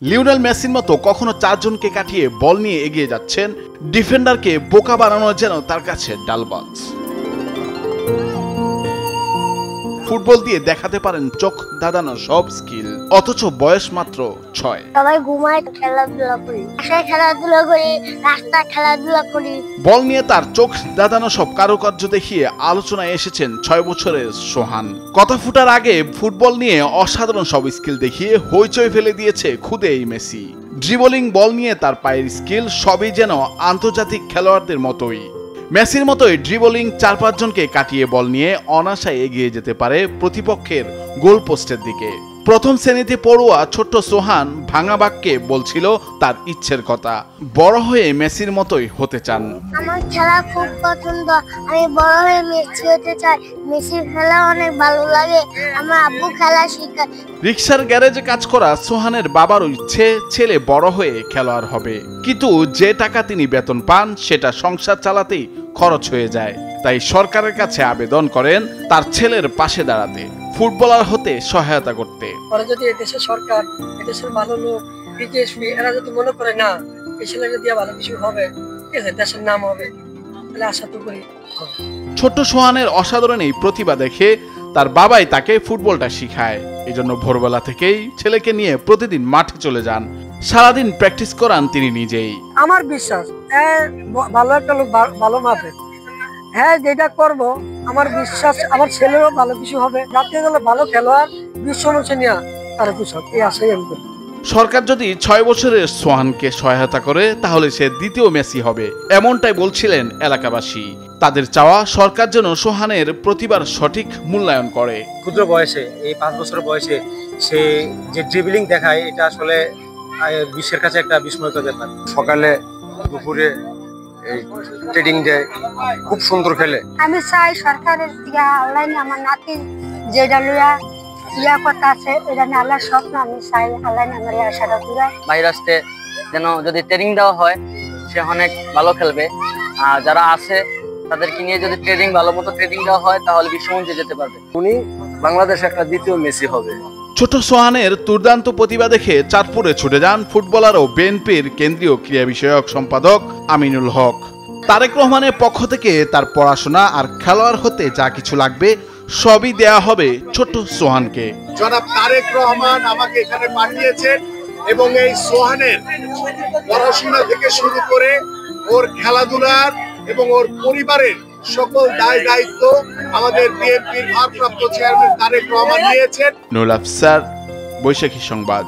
Lionel মেসির মতো কখনো চারজনকে কাটিয়ে বল নিয়ে এগিয়ে যাচ্ছেন, ডিফেন্ডারকে বোকা বানানো যেন তার কাছে ডালবাজ। ফুটবল দিয়ে দেখাতে পারেন চোখ ধাঁধানো সব স্কিল, অথচ বয়স মাত্র 6। সবাই ঘুমায়, খেলাধুলা করি, বাসায় খেলাধুলা করি, রাস্তায় খেলাধুলা করি। বল নিয়ে তার চোখ ধাঁধানো সব কারুকার্য দেখিয়ে আলোচনায় এসেছেন 6 বছরের সোহান। কথা ফুটার আগে ফুটবল নিয়ে অসাধারণ সব স্কিল দেখিয়ে হইচই ফেলে দিয়েছে খুদে এই মেসি। ড্রিবলিং, বল নিয়ে তার পায়ের স্কিল সবই যেন আন্তর্জাতিক খেলোয়াড়দের মতোই। মেসির মতোই ড্রিবলিং 4-5 জনকে কাটিয়ে বল নিয়ে অনায়াসে এগিয়ে যেতে পারে প্রতিপক্ষের গোল পোস্টের দিকে। প্রথম শ্রেণীতে পড়ুয়া ছোট্ট সোহান ভাঙা বাক্যে বলছিল তার ইচ্ছের কথা, বড় হয়ে মেসির মতোই হতে চান। আমার খেলা খুব পছন্দ, আমি বড় হয়ে মেসি হতে চাই। মেসির খেলা অনেক ভালো লাগে, আমার আব্বু খেলা শেখায়। রিকশার গ্যারেজে কাজ করা সোহানের বাবারও ইচ্ছে ছেলে বড় হয়ে খেলোয়াড় হবে, কিন্তু যে টাকা তিনি বেতন পান সেটা সংসার চালাতেই খরচ হয়ে যায়। তাই সরকারের কাছে আবেদন করেন তার ছেলের পাশে দাঁড়াতে, ফুটবলার হতে সহায়তা করতে। পরে যদি এদেশের সরকার, এদেশের ভালো লোক, বিকেএসপি এরা যদি মনে করে না এই ছেলেকে দিয়ে ভালো কিছু হবে, ঠিক আছে, দেশের নাম হবে, তাহলে আশা তো করি হবে। ছোট্ট সোহানের অসাধারণ এই প্রতিভা দেখে তার বাবাই তাকে ফুটবলটা শিখায়। এজন্য ভোরবেলা থেকেই ছেলেকে নিয়ে প্রতিদিন মাঠে চলে যান, সারাদিন প্র্যাকটিস করান তিনি নিজেই। আমার বিশ্বাস ভালো একটা লোক, ভালো মাপে, হ্যাঁ যেটা করব আমার বিশ্বাস আমার ছেলেরও ভালো কিছু হবে, জাতীয় দলে ভালো খেলোয়াড়, বিশ্ব মঞ্চে নিয়ে তারা কিছু এই আশাই আমি করি। সরকার যদি 6 বছরের সোহানকে সহায়তা করে তাহলে সে দ্বিতীয় মেসি হবে, এমনটাই বলছিলেন এলাকাবাসী। তাদের চাওয়া সরকার যেন সোহানের প্রতিভার সঠিক মূল্যায়ন করে। ক্ষুদ্র বয়সে, এই 5 বছর বয়সে সে যে ড্রিবলিং দেখায়, এটা আসলে বিশ্বের কাছে একটা বিস্ময়কর ব্যাপার। সকালে দুপুরে এই ট্রেডিং দেয়, খুব সুন্দর খেলে। আমি চাই সরকারের থেকে অনলাইনে আমার নাতি যেটা ইয়া কথা আছে, এটা নিয়ে আল্লাহর স্বপ্ন, আমি চাই অনলাইনে আমার আশাটা পুরা। বাইরে আসতে যেন যদি ট্রেনিং দেওয়া হয় সে অনেক ভালো খেলবে, আর যারা আছে তাদেরকে নিয়ে যদি ভালো মতো ট্রেনিং দেওয়া হয় তাহলে বিশ্বমঞ্চে যেতে পারবে। উনি বাংলাদেশে একটা দ্বিতীয় মেসি হবে। ছোট সোহানের দুর্দান্ত প্রতিভা দেখে চাঁদপুরে ছুটে যান ফুটবলার ও বিএনপির কেন্দ্রীয় ক্রীড়া বিষয়ক সম্পাদক আমিনুল হক। তারেক রহমানের পক্ষ থেকে তার পড়াশোনা আর খেলোয়াড় হতে যা কিছু লাগবে সবই দেয়া হবে ছোট্ট সোহানকে। জনাব তারেক রহমান আমাকে এখানে পাঠিয়েছেন এবং এই সোহানের পড়াশোনা থেকে শুরু করে ওর খেলাধুলার এবং ওর পরিবারের সকল দায় দায়িত্ব আমাদের বিএনপির ভারপ্রাপ্ত চেয়ারম্যান তারেক রহমান নিয়েছেন। নুরুল আফসার, বৈশাখী সংবাদ।